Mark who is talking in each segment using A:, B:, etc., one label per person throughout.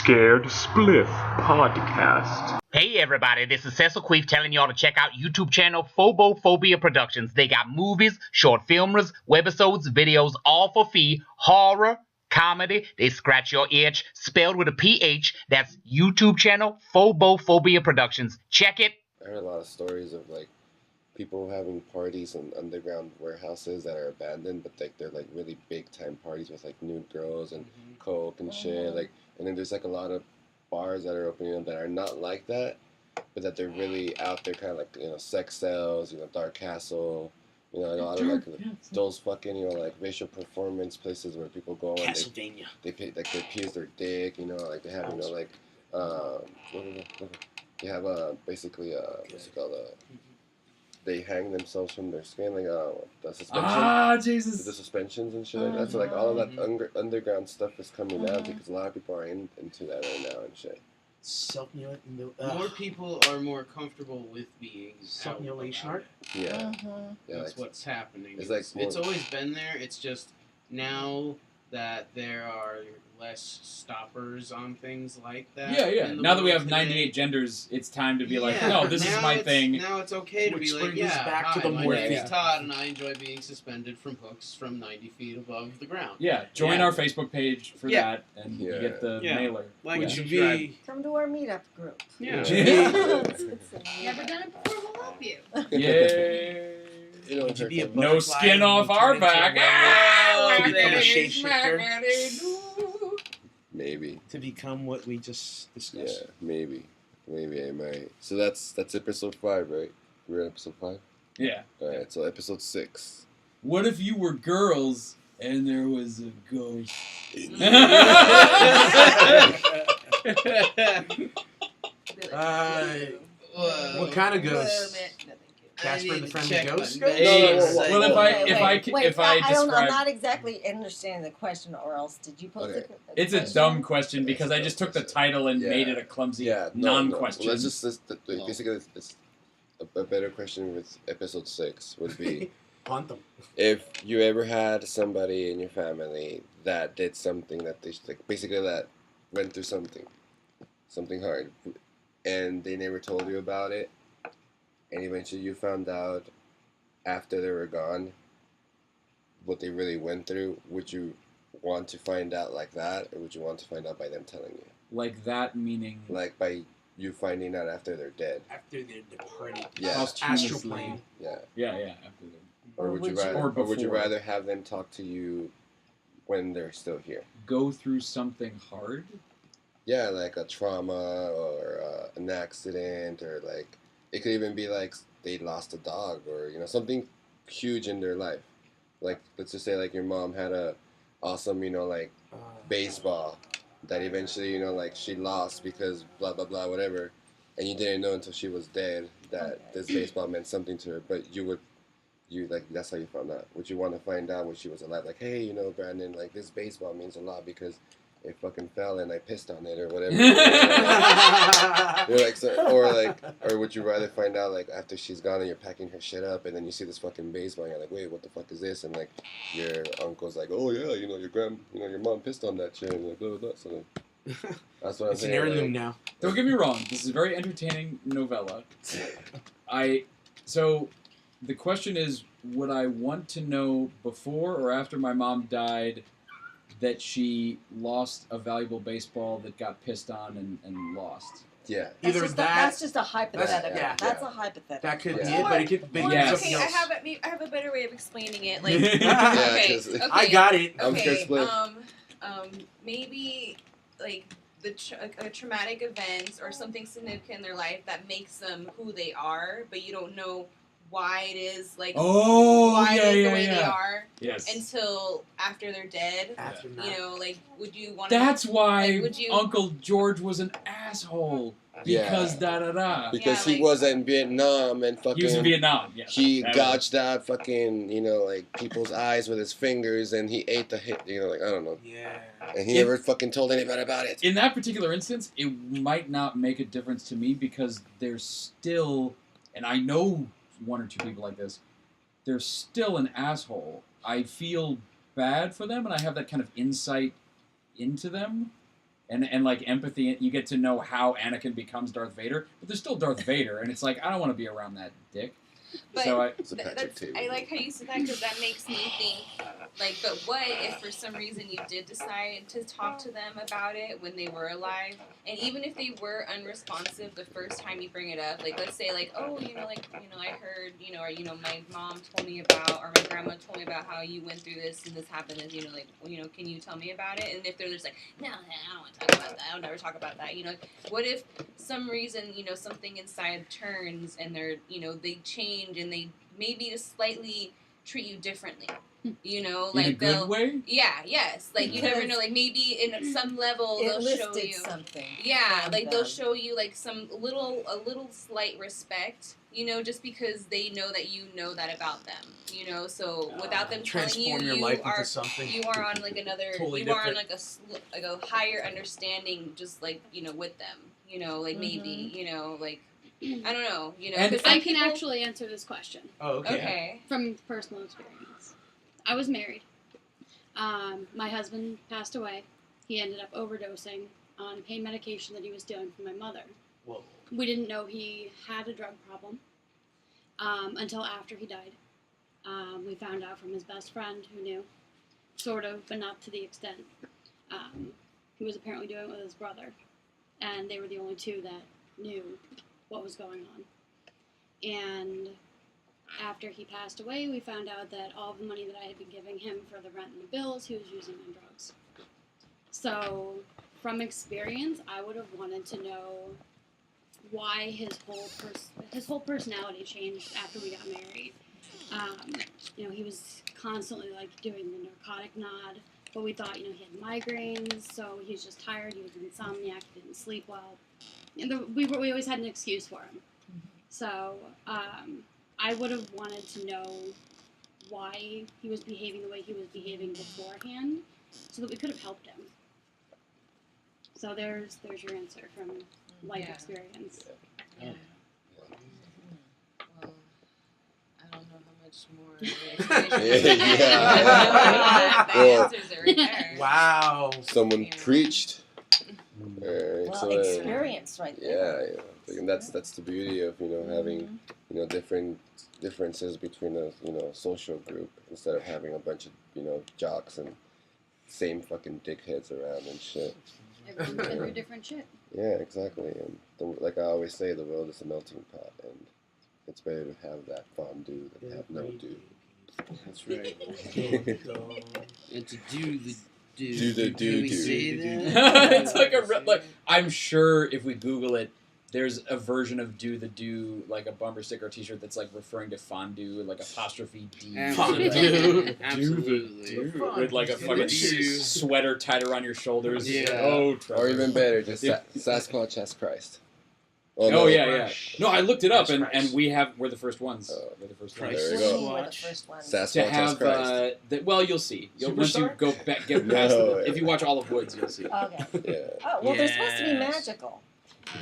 A: Scared Spliff podcast.
B: Hey everybody, this is Cecil Queef telling y'all to check out YouTube channel Phobophobia Productions. They got movies, short filmers, webisodes, videos, all for fee, horror, comedy, they scratch your itch, spelled with a PH. That's YouTube channel Phobophobia Productions. Check it.
C: I heard a lot of stories of like people having parties in underground warehouses that are abandoned, but like they're like really big time parties with like nude girls and coke and shit. Like, and then there's like a lot of bars that are opening up that are not like that, but that they're really out there, kind of like, you know, sex cells, you know, Dark Castle, you know, and a lot of like those fucking, you know, like racial performance places where people go and they pay, like they pierce their dick, you know, like they have, you know, like they have basically what's it called, they hang themselves from their skin, like the suspension.
D: Jesus.
C: The suspensions and shit like that. So like all of that underground stuff is coming out because a lot of people are into that right now and shit.
E: More people are more comfortable with being
F: self-mutilation art.
C: Yeah, yeah,
E: that's what's happening.
C: It's
E: always been there. It's just now that there are less stoppers on things like that.
D: Yeah. Now that we have 98 genders, it's time to be like, no, this is my thing.
E: Now it's okay to be like,
F: back to the
E: my
F: more
E: name is Todd, and I enjoy being suspended from hooks from 90 feet above the ground.
D: Yeah, join our Facebook page for that, and you get the mailer.
E: Like,
F: would you be...
G: Come to our meetup group.
E: Yeah.
H: Never done it before, we'll help you.
D: Yay.
F: Would you be a
D: no skin off our back.
F: To become a shapeshifter?
C: Maybe.
F: To become what we just discussed?
C: Yeah, maybe. Maybe I might. So that's episode 5, right? We're on episode 5?
D: Yeah.
C: Alright, so episode 6.
D: What if you were girls and there was a ghost?
F: What kind of ghost? Casper and the Friendly Ghost?
D: Well, if I describe...
G: I'm not exactly understanding the question, or else did you post it?
D: It's a dumb question because I just took the title and made it a clumsy non-question.
C: Well, basically, it's a better question with episode 6 would be, if you ever had somebody in your family that did something that they, like, basically that went through something hard, and they never told you about it, and eventually you found out after they were gone what they really went through, would you want to find out like that, or would you want to find out by them telling you?
D: Like that meaning?
C: Like by you finding out after they're dead.
F: After they're departed.
C: Yeah.
F: Astral plane.
C: Yeah.
D: Yeah, after them.
C: Or would you rather have them talk to you when they're still here?
D: Go through something hard?
C: Yeah, like a trauma or an accident, or like it could even be like they lost a dog, or, you know, something huge in their life. Like, let's just say like your mom had a awesome, you know, like baseball that eventually, you know, like she lost because blah blah blah whatever, and you didn't know until she was dead that this baseball meant something to her. But like, that's how you found out. Would you want to find out when she was alive? Like, hey, you know, Brandon, like this baseball means a lot because it fucking fell and I pissed on it, or whatever. You're like, or would you rather find out like after she's gone and you're packing her shit up, and then you see this fucking baseball and you're like, wait, what the fuck is this? And like your uncle's like, oh yeah, you know, your mom pissed on that shit, and like blah blah blah. So that's what I'm saying.
F: It's an heirloom now.
D: Don't get me wrong, this is a very entertaining novella. So the question is, would I want to know before or after my mom died that she lost a valuable baseball that got pissed on and lost?
C: Yeah.
G: That's just a hypothetical. That's a hypothetical.
F: That could be it, but it could be something else.
H: I have a better way of explaining it. Like,
C: okay,
F: I got it.
H: Maybe like a traumatic event or something significant in their life that makes them who they are, but you don't know why it is like the way they are until after they're dead. You know, like, would you want?
D: That's why Uncle George was an asshole. Because
C: Because he was in Vietnam and fucking.
D: He was in Vietnam. Yeah.
C: He gouged out fucking, you know, like people's eyes with his fingers, and he ate the hit. You know, like, I don't know.
F: Yeah.
C: And he never fucking told anybody about it.
D: In that particular instance, it might not make a difference to me because there's still, and I know one or two people like this, they're still an asshole. I feel bad for them, and I have that kind of insight into them. and like empathy. You get to know how Anakin becomes Darth Vader, but there's still Darth Vader, and it's like I don't want to be around that dick.
H: But
D: So
H: I like how you said that because that makes me think, like, but what if for some reason you did decide to talk to them about it when they were alive, and even if they were unresponsive the first time you bring it up, like, let's say, like, oh, I heard, or, my mom told me about, or my grandma told me about how you went through this and this happened, and, can you tell me about it? And if they're just like, no, I don't want to talk about that, I'll never talk about that, what if some reason, something inside turns and they're, they change and they maybe just slightly treat you differently, like
D: in a good way.
H: Yeah, yes, like you never know, like maybe in some level they'll show you
G: something.
H: Yeah, like they'll show you like a little slight respect, just because they know that you know that about them, so without them telling you,
F: your life into something.
H: you are on like another,
F: totally
H: you
F: different.
H: are on like a higher understanding, just like with them, like maybe like. I don't know,
D: And
I: I can actually answer this question.
F: Oh, okay.
H: Okay.
I: From personal experience. I was married. My husband passed away. He ended up overdosing on pain medication that he was stealing from my mother.
F: Whoa.
I: We didn't know he had a drug problem until after he died. We found out from his best friend who knew, sort of, but not to the extent. He was apparently doing it with his brother, and they were the only two that knew what was going on. And after he passed away, we found out that all the money that I had been giving him for the rent and the bills, he was using on drugs. So, from experience, I would have wanted to know why his whole personality changed after we got married. He was constantly like doing the narcotic nod, but we thought, he had migraines, so he was just tired. He was insomniac. He didn't sleep well. And we always had an excuse for him. So I would have wanted to know why he was behaving the way he was behaving beforehand, so that we could have helped him. So there's your answer from life experience.
E: Yeah. Well, I don't know how much more explanation. The answers are right there.
F: Wow.
C: Someone preached.
G: Experience right there.
C: Yeah, and that's the beauty of having different differences between a social group instead of having a bunch of jocks and same fucking dickheads around and shit.
I: Everyone's been through different shit.
C: Yeah, exactly. And like I always say, the world is a melting pot, and it's better to have that fondue than have no dew.
F: That's right.
E: And to do the
C: Do the
E: Can we
C: do-do.
E: say that?
D: It's like I'm sure if we Google it, there's a version of "do the do" like a bumper sticker T-shirt that's like referring to fondue, like apostrophe D.
E: Absolutely.
D: Absolutely. With like a fucking sweater tied around your shoulders.
E: Yeah.
D: Oh, Trevor.
C: Or even better, just Sasquatch as Christ.
D: Oh yeah. No, I looked it up, and we're the first ones. We're the first ones.
C: There you
G: We're
C: go.
G: the first ones.
C: Sasquatch
D: To
C: as
D: have,
C: Christ.
D: well, you'll see. Once you
F: Superstar?
D: go back, get past
C: No,
D: it. If you watch all of Woods, you'll see.
G: Okay.
C: Yeah.
G: Oh, well, they're supposed to be
E: Yes.
G: magical.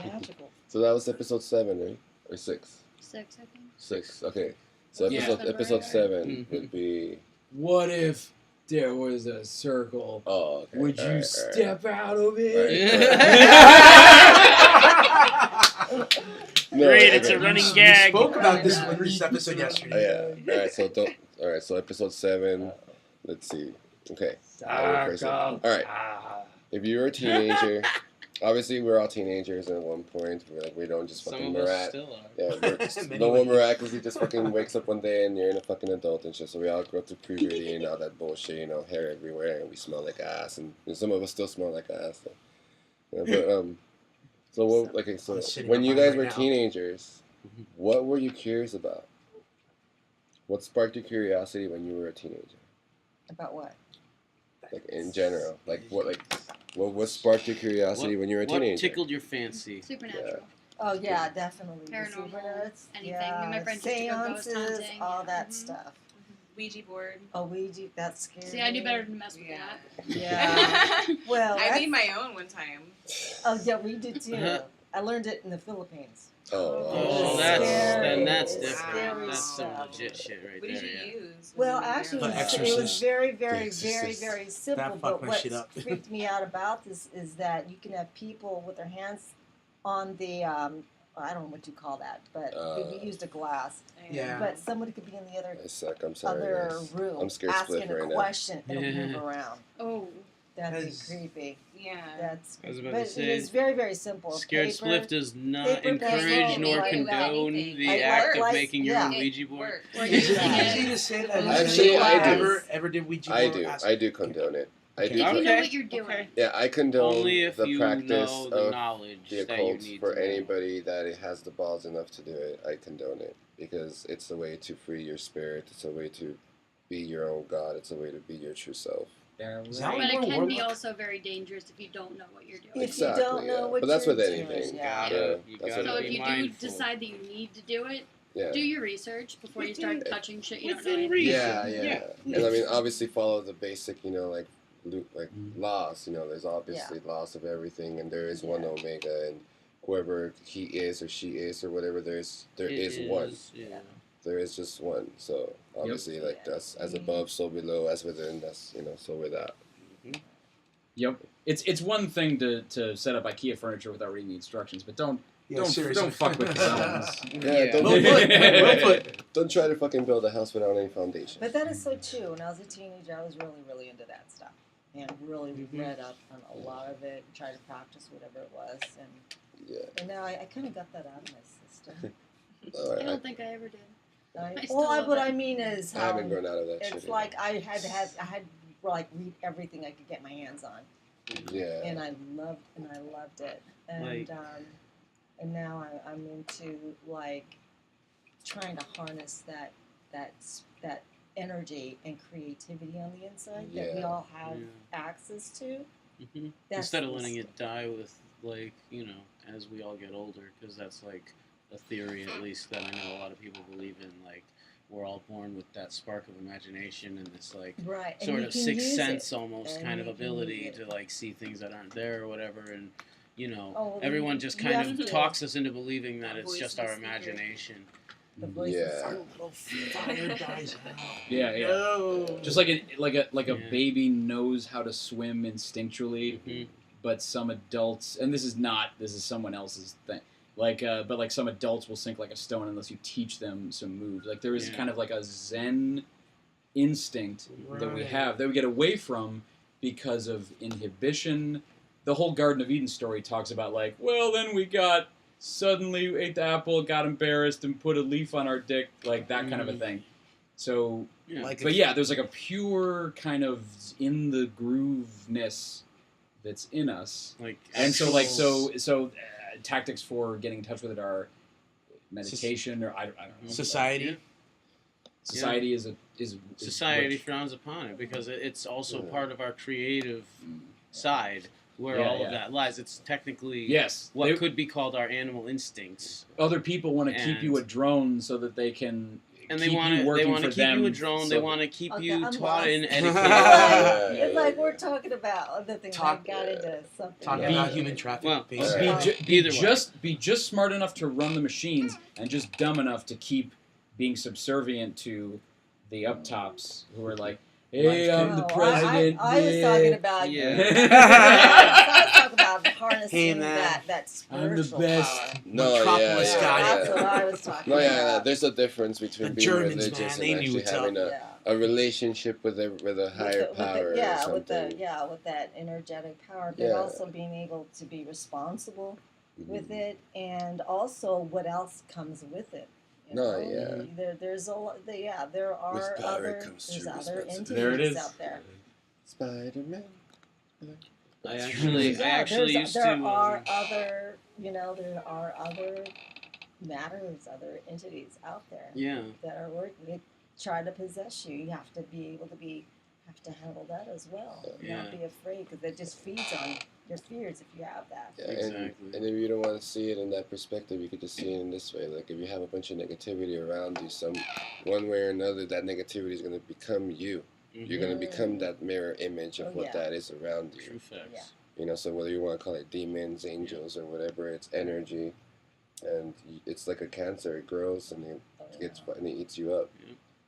G: Magical.
C: So that was episode 7, right? Or 6?
I: 6, I think.
C: 6. Okay. So
E: Yeah.
C: episode 7
E: Mhm.
C: would be.
D: What if there was a circle?
C: Oh, okay.
D: Would you
C: Alright,
D: step out of it?
C: No,
E: Great, it's a
C: okay.
E: running
F: We
E: gag.
F: spoke about this in this episode yesterday.
C: Oh, yeah. All right. So episode 7. Let's see. Okay. All right. If you were a teenager, obviously we're all teenagers at one point. We don't just fucking
E: Some of us still are.
C: Yeah, no one miraculously just fucking wakes up one day and you're in a fucking adult and shit. So we all grow through puberty and all that bullshit, hair everywhere, and we smell like ass, and some of us still smell like ass. So, so
F: I'm sitting
C: when
F: on
C: you
F: mine
C: guys
F: right
C: were
F: now.
C: teenagers, what were you curious about? What sparked your curiosity when you were a teenager?
G: About what?
C: Like in general, what sparked your curiosity when you were a teenager?
E: What tickled your fancy?
I: Supernatural.
G: Oh yeah, definitely. The
I: Paranormal,
G: supernuts,
I: anything.
G: Yeah,
I: My friend used to go ghost
G: seances,
I: hunting.
G: all that
I: Mhm.
G: stuff.
H: Ouija board.
G: Oh, Ouija, that's scary.
I: See, I do better than mess with
H: Yeah.
I: that.
G: Yeah. Well,
H: I
G: that's-
H: made my own one time.
G: Oh yeah, we did too. I learned it in the Philippines.
E: Oh, that's different. That's some legit shit right
H: What
E: there.
H: did you use?
G: Well, actually,
F: The
G: it was
F: Exorcist.
G: very,
F: The
G: very, very,
F: Exorcist.
G: very simple.
F: That
G: But
F: fucked my
G: what
F: shit up.
G: freaked me out about this is that you can have people with their hands on the, I don't know what you call that, but we used a glass.
F: Yeah.
G: But somebody could be in the other
C: I suck. I'm sorry,
G: other
C: guys.
G: room
C: I'm scared
G: asking
C: Spliff
G: a
C: right now.
G: question and it'll move around.
I: Oh.
G: That'd be
F: That's-
G: creepy.
H: Yeah.
G: That's.
E: I was about
G: But
E: to say,
G: it was very, very simple.
E: Scared
G: Paper,
E: Spliff does not
G: paper
E: encourage
G: pencil,
E: nor
G: like
E: condone
H: anything.
E: the
G: Like,
E: act of
G: like,
E: making your
G: yeah.
E: own Ouija board.
I: Or
F: Is
I: using
F: it
I: it.
F: easy to say that?
C: Actually, I do.
F: Ever did Ouija
C: I
F: board?
C: do.
F: Ask-
C: I do condone it. I
F: Okay.
C: do.
I: If you know
E: Okay.
I: what you're doing.
E: Okay.
C: Yeah, I condone
E: Only if
C: the
E: you
C: practice
E: know the
C: of
E: knowledge
C: the
E: that you
C: occult
E: need
C: for
E: to know.
C: anybody that has the balls enough to do it. I condone it because it's a way to free your spirit. It's a way to be your own god. It's a way to be your true self.
F: Is that
I: But
F: like
I: it
F: more
I: can be
F: warlock?
I: also very dangerous if you don't know what you're doing.
G: If
C: Exactly,
G: you don't know
C: yeah.
G: what
C: But that's
G: you're
C: with
G: doing,
C: anything.
G: yeah.
E: You
C: That's
E: gotta
I: So
C: what
I: if
E: be
I: you do
E: mindful.
I: decide that you need to do it,
C: Yeah.
I: do your research before you start touching shit you don't know
E: within
I: anything
E: reason.
I: about.
C: Yeah. And I mean, obviously follow the basic, like laws. There's obviously laws of everything, and there is one Omega, and whoever he is or she is or whatever, there is one.
E: Yeah.
C: There is just one. So obviously, like that's as above, so below, as within. That's so without.
D: Yep. It's one thing to set up IKEA furniture without reading the instructions, but don't fuck with the zones.
C: Yeah, don't,
F: Well put.
C: don't try to fucking build a house without any foundation.
G: But that is so true. When I was a teenager, I was really, really into that stuff. And really read up on a lot of it, tried to practice whatever it was. And now I kind of got that out of my system.
I: I don't think I ever did.
G: What I mean is,
C: I haven't grown out of that
G: it's
C: shit.
G: like I had like read everything I could get my hands on.
C: Yeah.
G: And I loved it. And now I'm into like trying to harness that energy and creativity on the inside that we all have access to.
E: Mm-hmm. Instead of letting it die with as we all get older, because that's like a theory at least that I know a lot of people believe in. Like we're all born with that spark of imagination and this sort of sixth sense almost kind of ability to like see things that aren't there or whatever, and everyone just kind of talks us into believing that it's just our imagination.
G: The voice
F: fire dies out.
D: Yeah.
F: No.
D: Just like a baby knows how to swim instinctually, but some adults, and this is someone else's thing. But some adults will sink like a stone unless you teach them some moves. Like there is kind of like a Zen instinct that we have that we get away from because of inhibition. The whole Garden of Eden story talks about then we suddenly ate the apple, got embarrassed, and put a leaf on our dick, like that kind of a thing. So, there's like a pure kind of in the grooveness that's in us. Tactics for getting in touch with it are meditation or I don't know.
F: Society.
D: Society is
E: Society frowns upon it because it's also part of our creative side. Where all of that lies. It's technically what could be called our animal instincts.
D: Other people want to keep you a drone so that they can
E: they want to keep you a drone. They want to keep you taught and
G: educated. It's like we're talking about other things. I got into something.
F: Talking about human trafficking.
D: Be just smart enough to run the machines and just dumb enough to keep being subservient to the uptops who are like, hey, I'm the president.
G: I was talking about I was talking about harnessing that spiritual power.
F: Metropolis guy.
G: That's what I was talking about.
C: There's a difference between being religious and actually having a relationship with a higher power.
G: With that energetic power, but also being able to be responsible with it, and also what else comes with it. There's there are other entities out there.
C: Spider-Man.
E: I actually used to.
G: There are other matters, other entities out there. That are working. They try to possess you. You have to be able to have to handle that as well. Not be afraid, because it just feeds on your fears if you have that.
C: And if you don't want to see it in that perspective, you could just see it in this way. Like if you have a bunch of negativity around you, one way or another, that negativity is going to become you. You're going to become that mirror image of what that is around you.
E: True facts.
C: You know, so whether you want to call it demons, angels, or whatever, it's energy, and it's like a cancer. It grows and it gets and it eats you up.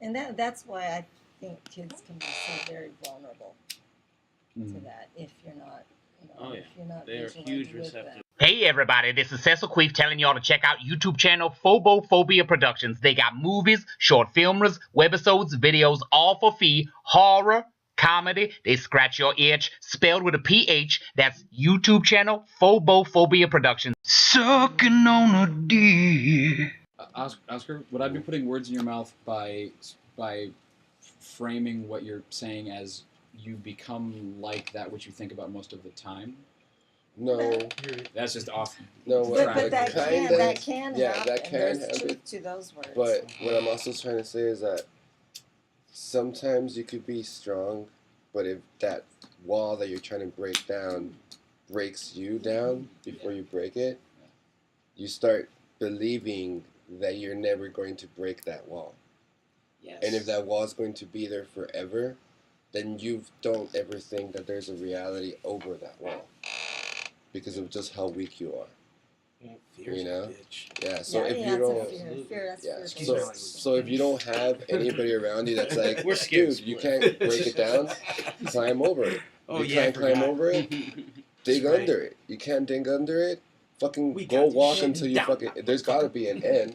G: And that's why I think kids can be so very vulnerable to that if you're not, if you're not
E: They are
G: vigilant
E: huge
G: with them.
E: receptors.
B: Hey everybody, this is Cecil Queef telling y'all to check out YouTube channel Phobophobia Productions. They got movies, short filmers, webisodes, videos, all for fee, horror, comedy, they scratch your itch, spelled with a PH. That's YouTube channel Phobophobia Productions. Sucking on a dick.
D: Oscar, would I be putting words in your mouth by framing what you're saying as you become like that which you think about most of the time?
C: No,
D: that's just off.
C: No,
G: but that can happen.
C: That can
G: There's
C: happen.
G: truth to those words.
C: But what I'm also trying to say is that sometimes you could be strong, but if that wall that you're trying to break down breaks you down before you break it, you start believing that you're never going to break that wall.
D: Yes.
C: And if that wall is going to be there forever, then you don't ever think that there's a reality over that wall because of just how weak you are.
F: Fear's
C: you know?
F: a bitch.
C: Yeah, so if you don't so if you don't have anybody around you that's like, dude, you can't break it down, climb over it. You can't climb over it, dig under it. You can't dig under it, fucking go walk until you fucking there's gotta be an end.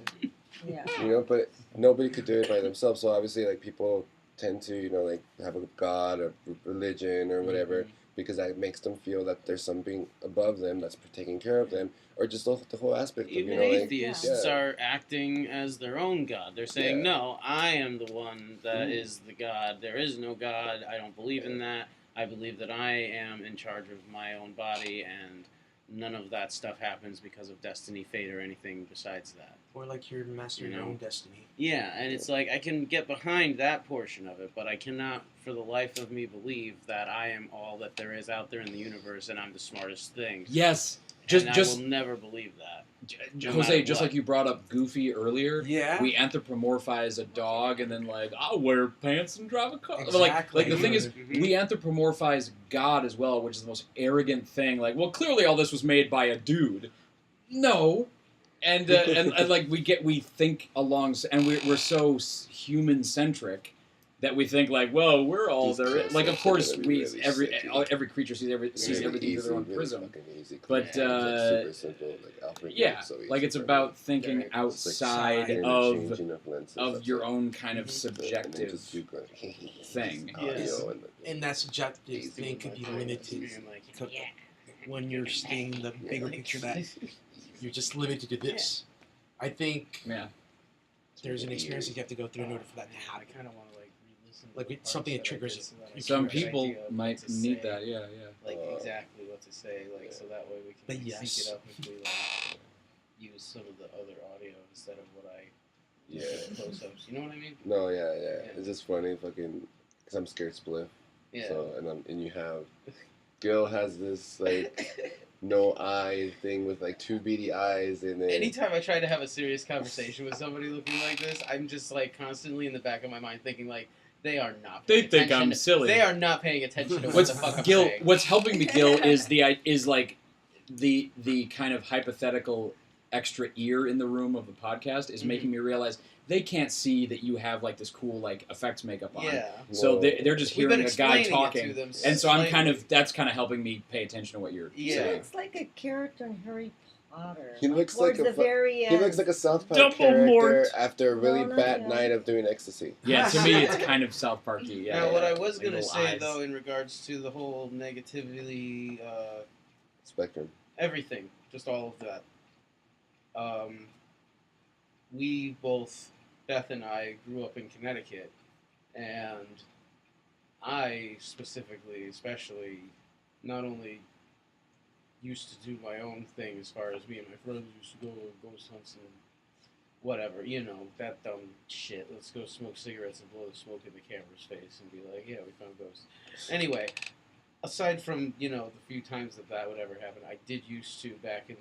G: Yeah.
C: You know, but nobody could do it by themselves. So obviously like people tend to, like have a god or religion or whatever, because that makes them feel that there's something above them that's taking care of them, or just the whole aspect of,
E: Even atheists are acting as their own god. They're saying, no, I am the one that is the god. There is no god. I don't believe in that. I believe that I am in charge of my own body, and none of that stuff happens because of destiny, fate, or anything besides that.
F: Or like you're master your own destiny.
E: Yeah, and it's like I can get behind that portion of it, but I cannot for the life of me believe that I am all that there is out there in the universe and I'm the smartest thing.
D: Yes.
E: I will never believe that.
D: Jose, just like you brought up Goofy earlier,
F: yeah,
D: we anthropomorphize a dog and then like, I'll wear pants and drive a car.
F: Exactly.
D: Like the thing is, we anthropomorphize God as well, which is the most arrogant thing. Like, well, clearly all this was made by a dude. No. And like we think along, and we're so human centric that we think like, well, we're all there. Like, of course, every creature sees everything through their own prism. But like it's about thinking outside of your own kind of subjective thing.
F: Yes. And that subjective thing could be limited when you're seeing the bigger picture that you're just limited to this. I think there's an experience that you have to go through in order for that to happen. I kind of want to like it's something that triggers it.
D: Some people might need that,
E: like exactly what to say, like so that way we can sync it up if we like use some of the other audio instead of what I close-ups. You know what I mean?
C: No, yeah. It's just funny, fucking, because I'm scared Spliff.
E: Yeah.
C: So and you have Gil has this like no eye thing with like two beady eyes, and then
E: anytime I try to have a serious conversation with somebody looking like this, I'm just like constantly in the back of my mind thinking like, they are not.
D: They think I'm silly.
E: They are not paying attention to what the fuck I'm
D: Gil,
E: saying.
D: what's helping me, Gil, is the kind of hypothetical extra ear in the room of the podcast is making me realize they can't see that you have like this cool like effects makeup on.
E: Yeah.
D: So they're just hearing a guy talking,
E: them,
D: and so I'm that's kind of helping me pay attention to what you're saying.
G: It's like a character in Harry Potter.
C: He looks like
G: the very
C: he looks like a South Park character after a really bad night of doing ecstasy.
D: Yeah, to me it's kind of South Parky. Yeah.
E: Now, what I was gonna say though, in regards to the whole negativity
C: spectrum,
E: everything, just all of that. We both, Beth and I, grew up in Connecticut, and I specifically, especially, not only used to do my own thing as far as me and my friends used to go ghost hunts and whatever, that dumb shit. Let's go smoke cigarettes and blow the smoke in the camera's face and be like, yeah, we found ghosts. Anyway, aside from, the few times that would ever happen, I did used to, back in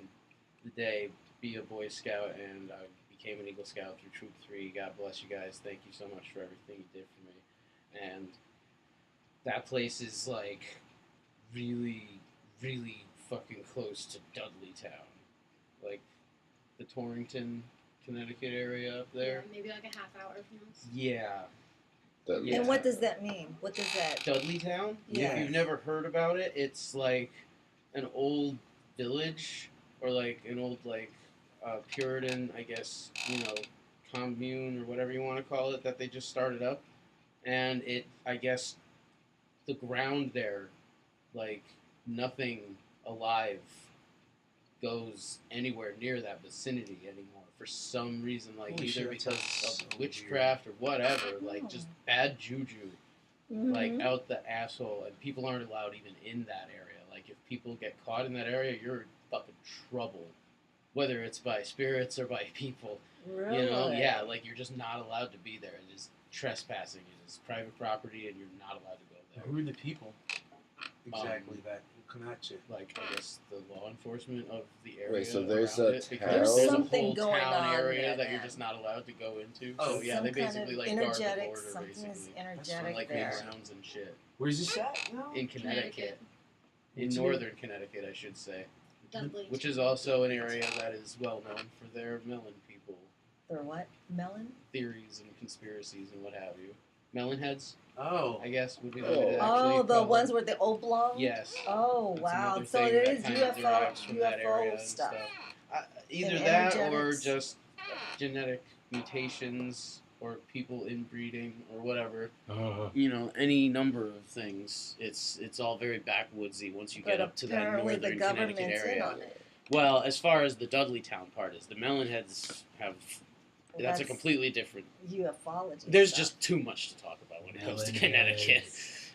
E: the day, be a Boy Scout, and I became an Eagle Scout through Troop 3. God bless you guys. Thank you so much for everything you did for me. And that place is, like, really, really fucking close to Dudleytown, like the Torrington, Connecticut area up there.
I: Yeah, maybe like a half hour from us.
E: Yeah.
G: And what does that mean? What does that?
E: Dudleytown?
G: Yeah.
E: If you've never heard about it, it's like an old village or like an old Puritan, I guess, commune or whatever you want to call it that they just started up. And I guess the ground there, like nothing alive goes anywhere near that vicinity anymore for some reason, like either because of witchcraft or whatever, like just bad juju, like out the asshole, and people aren't allowed even in that area. Like if people get caught in that area, you're in fucking trouble, whether it's by spirits or by people.
G: Really?
E: Yeah, like you're just not allowed to be there. It is trespassing. It is private property, and you're not allowed to go there.
F: Who are the people exactly that will come at you?
E: Like, I guess the law enforcement of the area.
C: Wait, so there's
E: around
C: a
E: it,
C: town?
E: because
G: There's
E: there's
G: something
E: a whole
G: going
E: town
G: on
E: area
G: there
E: that you're
G: then.
E: just not allowed to go into.
F: Oh,
E: So yeah,
G: Some
E: they
G: kind
E: basically
G: of
E: like guard the
G: energetic,
E: border,
G: something is
E: basically.
G: energetic
E: Like
G: there.
E: grounds and shit.
F: Where's this at now?
E: In Connecticut. In
F: What's it?
E: northern Connecticut, I should say.
I: Dudley.
E: Which is also an area that is well known for their melon people.
G: Their what? Melon?
E: Theories and conspiracies and what have you. Melon heads,
F: Oh.
E: I guess, would be the
C: Oh.
E: way to actually
G: Oh, the
E: call
G: ones
E: them.
G: with the oblong?
E: Yes.
G: Oh,
E: That's
G: wow.
E: another
G: So
E: thing
G: it
E: that
G: is
E: kind of derives from that area
G: UFO
E: and
G: stuff.
E: Either
G: And
E: that or
G: energetics.
E: just genetic mutations or people inbreeding or whatever. Any number of things. It's all very backwoodsy once you get
G: But
E: up to that
G: apparently the
E: northern
G: government's
E: Connecticut
G: in
E: area.
G: on it.
E: Well, as far as the Dudleytown part is, the Melonheads have.
G: Well,
E: That's a completely different.
G: ufology.
E: There's
G: stuff.
E: just too much to talk about when it comes to
F: Melonheads.
E: Connecticut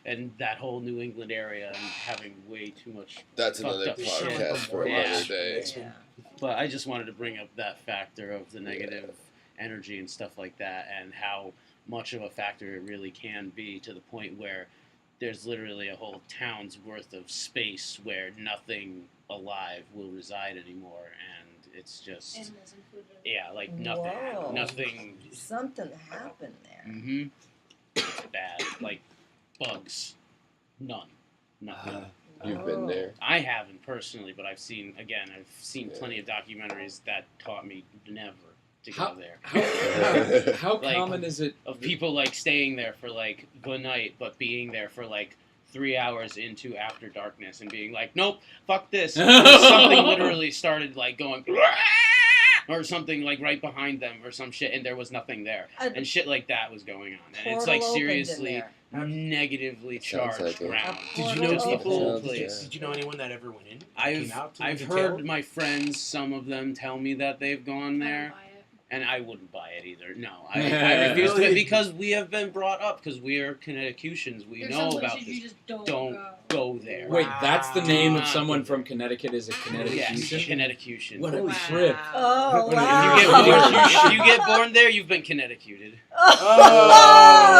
E: and that whole New England area and having way too much.
C: That's
E: fucked
C: another
E: up shit.
C: podcast for
E: Yeah.
C: another day.
G: Yeah.
E: But I just wanted to bring up that factor of the negative energy and stuff like that, and how much of a factor it really can be, to the point where there's literally a whole town's worth of space where nothing alive will reside anymore, and it's just
I: Animals included.
E: like nothing,
G: Whoa.
E: nothing.
G: Something happened there.
E: Mm-hmm. It's bad, like bugs, nothing.
C: You've been there.
E: I haven't personally, but I've seen
C: Yeah.
E: plenty of documentaries that taught me never to
D: How-
E: go there.
D: How
E: Like-
D: common is it?
E: Of people like staying there for like the night, but being there for like 3 hours into after darkness and being like, nope, fuck this. Something literally started like going or something like right behind them or some shit, and there was nothing there, and shit like that was going on, and it's like
G: Portal opened in
E: seriously
G: there.
E: negatively
C: Sounds
E: charged
C: like it.
E: ground.
G: A
F: Did you
G: portal
F: know
E: Just the
G: opened.
E: whole
C: Sounds
E: place.
F: Did you know anyone that ever went in?
E: I've
F: Came out to
E: I've
F: the
E: heard
F: tail?
E: my friends, some of them tell me that they've gone
I: I
E: there.
I: don't buy it.
E: And I wouldn't buy it either. No, I refuse to,
F: Really?
E: because we have been brought up, because we are Connecticutians. We
I: There's
E: know
I: some
E: about
I: places
E: this.
I: you just don't
E: Don't
I: go.
E: go there.
D: Wait, that's the name of
E: Wow.
D: someone from Connecticut. Is a
E: Yes,
D: Connecticut?
E: Connecticutian.
D: What a
F: Holy
D: trip!
G: Oh,
D: What
G: wow.
E: If you get born, if you get born there, you've been Connecticuted.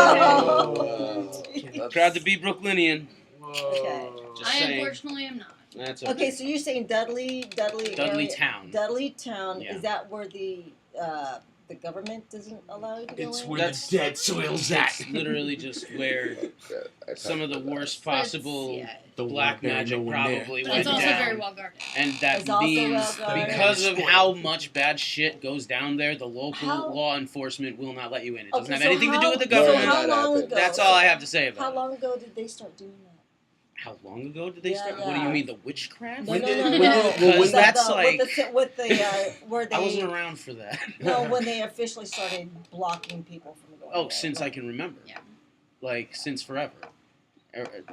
G: Oh!
C: That's-
E: Proud to be Brooklynian.
G: Okay.
E: Just
I: I
E: saying.
I: unfortunately am not.
E: That's
G: Okay, so you're saying Dudley area-
E: Town.
G: Dudleytown,
E: Yeah.
G: is that where the government doesn't allow you to go
F: It's
G: in?
F: where
E: That's-
F: the dead soil's at.
E: It's literally just where
C: I
E: some of the
C: talked about
E: worst possible
I: Yeah.
E: black magic probably
I: But
E: went
I: it's also
E: down.
I: very well guarded.
E: And that
G: It's also
E: means,
G: well-guarded.
E: because of how much bad shit goes down there, the local
G: How-
E: law enforcement will not let you in. It doesn't
G: Okay,
E: have
G: so
E: anything to do
G: how-
E: with the
C: No,
G: So
E: government.
G: how
C: that
G: long
C: happened.
G: ago?
E: That's all I have to say about
G: How
E: it.
G: long ago did they start doing that?
E: How long ago did they
G: Yeah,
E: start? What do
G: yeah.
E: you mean, the witchcraft?
G: No,
F: When
G: no,
F: did-
G: no,
F: when
G: no.
F: did-
E: Because
G: With
E: that's
G: the,
E: like...
G: with the where they
E: I wasn't around for that.
G: no, when they officially started blocking people from going.
E: Oh,
G: there.
E: since I can remember.
I: Yeah.
E: Like, since forever.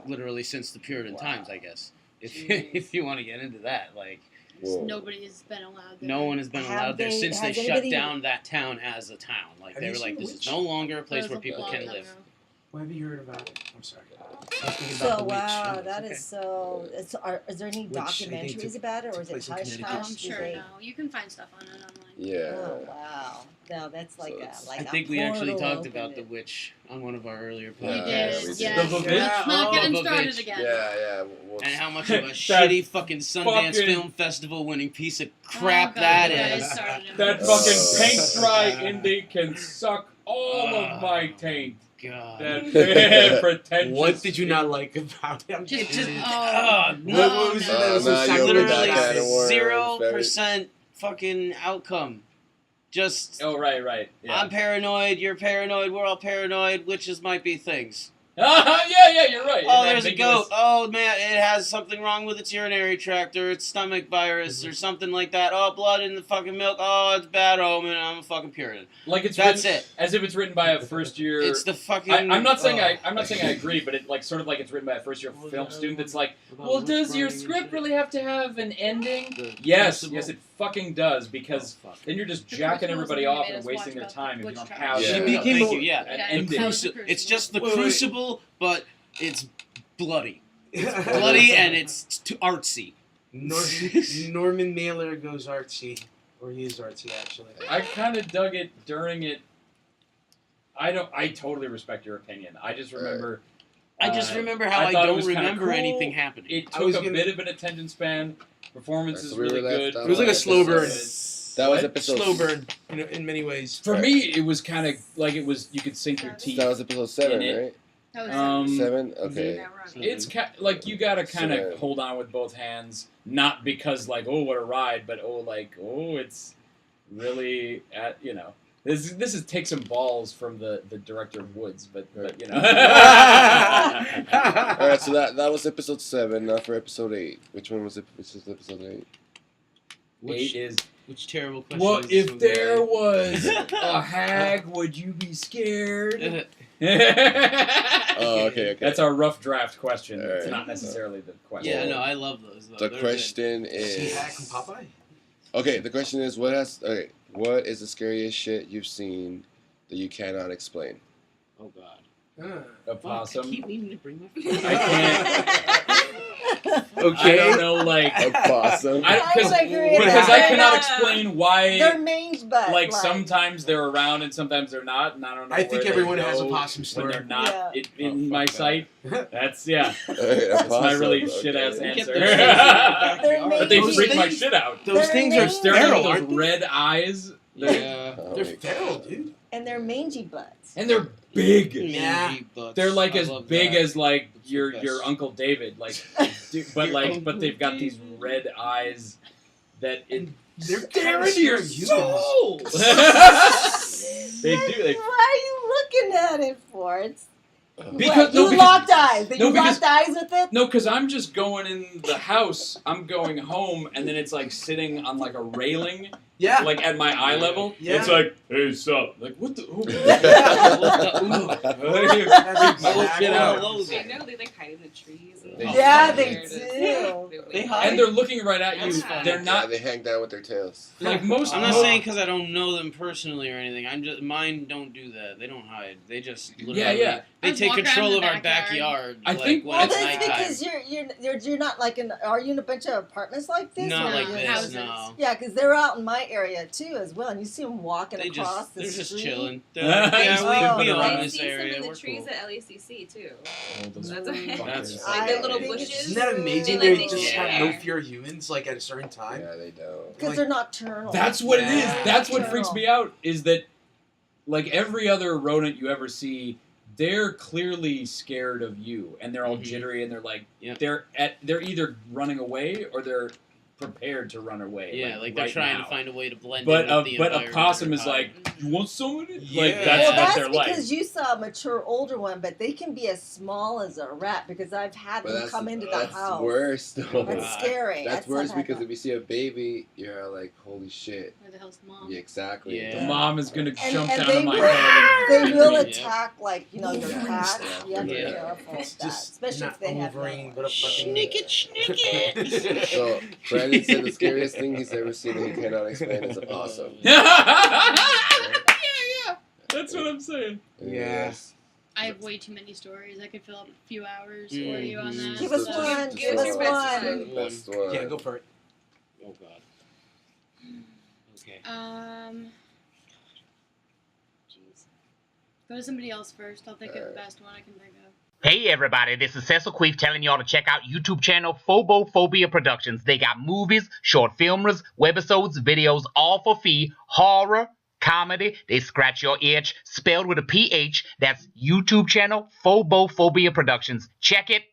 E: Literally since the Puritan
G: Wow.
E: times, I guess.
G: Jeez.
E: If you want to get into that. Like,
C: Whoa.
I: Nobody has been allowed there.
E: no one has been
G: Have
E: allowed there
G: they-
E: since they
G: has
E: shut
G: anybody-
E: down that town as a town. Like,
F: Have
E: they
F: you
E: were like,
F: seen
E: this
F: The
E: is
F: Witch?
E: no longer a place
I: There's
E: where
I: a
E: people
I: long
E: can
I: time
E: live.
I: ago.
F: What have you heard about it? I'm sorry. I was thinking about
G: So
F: the witch.
G: wow,
F: No,
G: that is
E: okay.
G: so. Is there any
F: Which I think
G: documentaries
F: took-
G: about it, or
F: took
G: is it
F: place in
G: hush
F: Connecticut.
G: hush?
I: I'm
G: Do
I: sure
G: they-
I: no. You can find stuff on it online.
C: Yeah.
G: Oh wow, no, that's like
C: So
G: a
C: it's-
G: like
E: I
G: a
E: think we actually
G: portal
E: talked about the
G: opened.
E: witch on one of our earlier
C: Yeah,
I: We
E: podcasts.
I: did,
C: we did.
I: yes.
F: The
I: Let's
F: Vavitch?
I: not get him
E: Vavitch.
I: started again.
C: Yeah.
E: And how much of a
J: That
E: shitty fucking Sundance
J: fucking-
E: Film Festival winning piece of crap
I: Oh, God,
E: that
I: you guys
E: is.
I: started him.
J: That
C: Oh.
J: fucking paint dry indie can suck all of my taint.
E: God.
J: That pretentious.
F: What did you not like about it? I'm
E: Just,
F: kidding.
E: no,
F: What was it
E: no.
F: that was so
C: no, you opened
E: Literally
C: that can of worms,
E: 0% fucking outcome. Just,
J: Oh, right. Yeah.
E: I'm paranoid, you're paranoid, we're all paranoid, witches might be things.
J: yeah, you're right.
E: Oh,
J: An
E: there's a
J: ambiguous-
E: goat. Oh, man, it has something wrong with its urinary tract or its stomach virus or something like that. Oh, blood in the fucking milk. Oh, it's bad omen. I'm a fucking Puritan.
J: Like it's
E: That's
J: written,
E: it.
J: As if it's written by a first year.
E: It's the fucking.
J: I'm not saying I agree, but it like sort of like it's written by a first year film student that's like, well, does your script really have to have an ending? Yes, it fucking does, because then you're just jacking everybody off and wasting their time if you don't have
C: Yeah.
E: Thank you.
J: an ending.
E: It's just the
F: Wait.
E: crucible, but it's bloody. It's bloody and it's artsy.
F: Norman Mailer goes artsy. Or he is artsy, actually.
J: I kind of dug it during it. I totally respect your opinion. I just remember.
E: I just remember how I
J: thought it
E: don't
J: was kinda
E: remember
J: cool.
E: anything happening.
J: It
F: I
J: took
F: was
J: a
F: gonna-
J: bit of an attention span. Performance
C: Right,
J: is
C: so we
J: really
C: were left
J: good.
C: on
F: It was like a slow burn.
C: That was
J: What?
C: episode.
F: Slow burn in many ways.
J: For me, it was kind of like it was. You could sink your teeth.
C: That was episode 7,
J: In it.
C: right?
I: That was
C: 7? Okay.
J: It's like you gotta kind
C: So-
J: of hold on with both hands, not because like oh what a ride, but it's really this is take some balls from the director of Woods, but you know.
C: Alright, so that was episode 7. Now for episode 8. Which one was it? Which is episode 8?
E: Which terrible question?
J: What
E: is
J: if
E: this
J: there
E: one?
J: was a hag? Would you be scared?
C: Oh, okay.
J: That's our rough draft question.
C: All
J: It's
C: right.
J: not necessarily the question.
E: Yeah, no, I love those. Though.
C: The
E: They're
C: question
F: Is
C: is.
F: Hack from Popeye?
C: Okay, the question is what is the scariest shit you've seen that you cannot explain?
E: Good. Oh God.
J: A possum.
E: I keep needing to bring my.
J: I
F: Okay.
J: don't know, like
C: A possum.
J: because
G: I agree with
J: I
G: that.
J: cannot explain why.
G: They're mange, but
J: Like sometimes they're around and sometimes they're not, and I don't know.
F: I think
J: where
F: everyone
J: they
F: has a
J: go
F: possum
J: when
F: story.
J: they're not
G: Yeah.
J: in my sight. That's
C: Okay, a
J: That's my
C: possum,
J: really
C: okay.
J: shit ass
E: Get
J: answer.
E: those things in the backyard.
J: But they
F: Those
J: freak my
F: things-
J: shit out.
F: Those
G: They're
F: things are
G: mange.
J: Staring at
F: feral,
J: those
F: aren't they?
J: red eyes,
E: Yeah.
C: Oh,
F: They're
C: wait.
F: feral, dude.
G: and they're mangy butts.
J: and they're big.
F: Yeah.
E: Mangy butts.
J: They're like
E: I
J: as
E: love
J: big
E: that.
J: as like
E: That's
J: your
E: the
J: your
E: best.
J: Uncle David, like, but they've got these red eyes that it
F: They're
J: stare
F: kinda
J: into your
F: scary
J: soul. They do. They
G: Why are you looking at it for? It's
J: Because-
G: what,
J: no,
G: you
J: because-
G: locked eyes.
J: no,
G: You
J: because-
G: locked eyes with it.
J: No, because I'm just going in the house. I'm going home, and then it's like sitting on like a railing,
F: Yeah.
J: like at my eye level.
F: Yeah.
J: It's like, hey, sup? Like, what the?
E: Shit out.
H: I know they like hide in the trees. And
G: Yeah,
H: stuff.
G: they
H: They're-
G: do.
E: They hide.
J: And they're looking right at you.
H: That's funny.
J: They're
C: Yeah,
J: not
C: they hang down with their tails.
J: like most.
E: I'm not
J: most-
E: saying because I don't know them personally or anything. I'm just mine don't do that. They don't hide. They just literally.
J: Yeah.
E: They
I: Just
E: take
I: walk around
E: control
I: the
E: of our
I: backyard.
E: backyard.
J: I
E: like,
J: think-
E: when
G: Well,
E: it's
G: that's
E: nighttime.
G: because you're not like in. Are you in a bunch of apartments like this?
E: Not
G: or
E: like
G: you're
E: this.
I: houses.
E: No.
G: Yeah, because they're out in my area too, as well, and you see them walking
E: They
G: across
E: just
G: the
E: they're
G: street.
E: just chilling. They're like, yeah,
G: Oh,
E: we own
G: nice.
H: I've
E: this
H: seen some
E: area.
H: in the
E: We're
H: trees
E: cool.
H: at LACC too.
J: Oh, those
H: That's
J: fuckers.
H: like the little
G: I think
H: bushes.
G: it's-
F: Isn't that amazing?
H: They
F: They
H: like
F: just
H: nature.
F: have no fear of humans, like at a certain time.
C: Yeah, they don't.
G: Because they're nocturnal.
J: That's what it is.
F: Yeah.
J: That's what freaks me out. Is that like every other rodent you ever see, they're clearly scared of you, and they're all
E: Mhm.
J: jittery, and they're like
E: Yeah.
J: they're either running away or they're prepared to run away.
E: Yeah, like they're
J: right
E: trying
J: now.
E: to find a way to blend
J: But
E: in with the
J: but a
E: environment
J: possum
E: they're
J: is like,
E: hiding.
J: you want some of it?
F: Yeah.
J: Like
G: Well,
J: that's what
G: that's
J: they're like.
G: because you saw a mature older one, but they can be as small as a rat because I've had
C: But
G: them come into the
C: that's
G: house.
C: worse, though.
G: That's scary.
C: That's worse
G: I've had
C: because
G: that.
C: if you see a baby, you're like, holy shit.
I: Where the hell's the mom?
C: Yeah, exactly.
E: Yeah.
J: The mom is gonna jump
G: and
J: down
G: they
J: on my
G: will-
J: head.
G: They
J: And
G: will
E: Yeah.
G: attack, like, your cats. You have to be
E: Yeah.
G: careful
F: It's
G: with that,
F: just
G: especially
F: not
G: if they have
F: Wolverine,
G: young
F: but a
G: ones.
F: fucking.
E: Snick it.
C: So, Brandon said the scariest thing he's ever seen that he cannot explain is a possum.
J: yeah. That's what I'm saying.
C: Yes.
I: I have way too many stories. I could fill up a few hours for
E: Mm.
I: you on that.
G: Give us
I: so-
G: one.
H: Give
G: Give
H: us
G: us
H: your best
G: one.
H: one.
C: Best one.
F: Yeah, go for it.
E: Oh God. Okay.
I: Jeez. Go to somebody else first. I'll think of the
C: Alright.
I: best one I can think of.
B: Hey everybody, this is Cecil Queef telling y'all to check out YouTube channel Phobophobia Productions. They got movies, short filmers, webisodes, videos, all for fee, horror, comedy, they scratch your itch, spelled with a PH. That's YouTube channel, Phobophobia Productions. Check it